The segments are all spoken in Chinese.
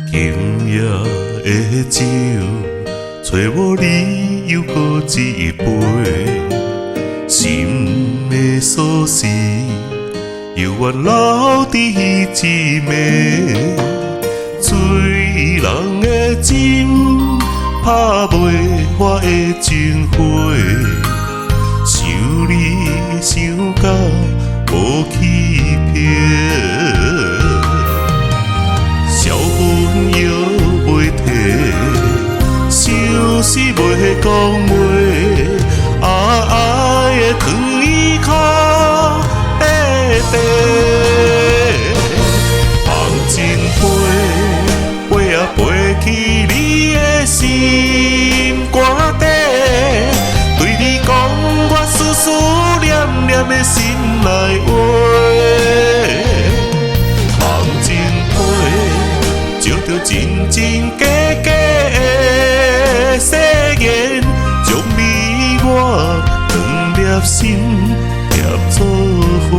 今夜的酒，找无你又搁一杯，心的锁匙犹原留伫一暝，醉人的心拍袂花的情花，想你想甲无欺骗。消魂药袂退，想死袂讲话，爱的糖衣脚短短，放情杯，杯啊杯去你的心肝底，对你讲我思思念念的心内话。照着真真假假的誓言，将你我两粒心合作伙。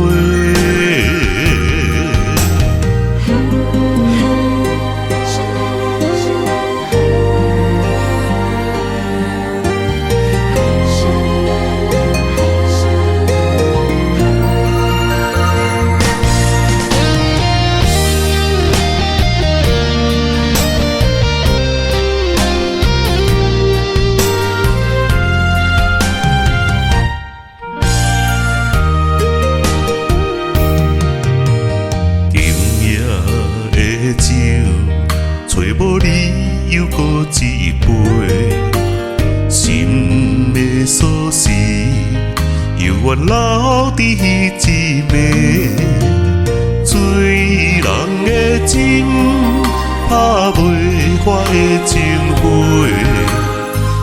酒，找无你又搁一杯，心的锁匙犹原留伫一暝，醉人的情拍袂花的情花，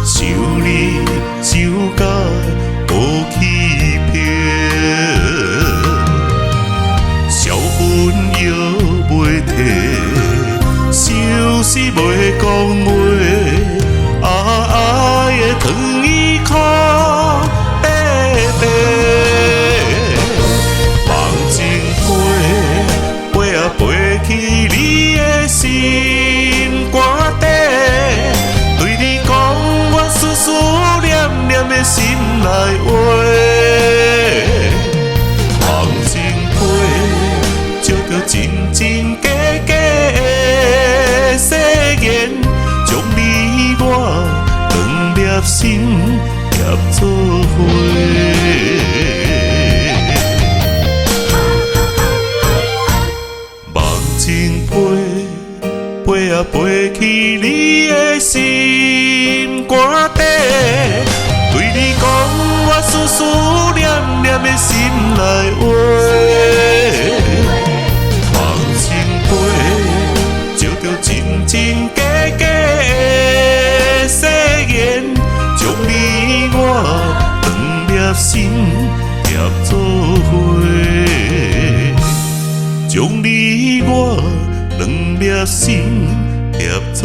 想你想甲无欺骗，消魂药袂退。想死袂讲话，爱的糖衣脚短短，放情杯，杯啊杯去你的心肝底，对你讲我思思念念的心内话。放情杯，照着真真假假的誓言，将你我两粒心合作伙。梦情杯，杯啊杯去你的心肝底，对你讲我思思念念的心内话。真真假假的誓言，将你我两粒心合作伙，将你我两粒心合作。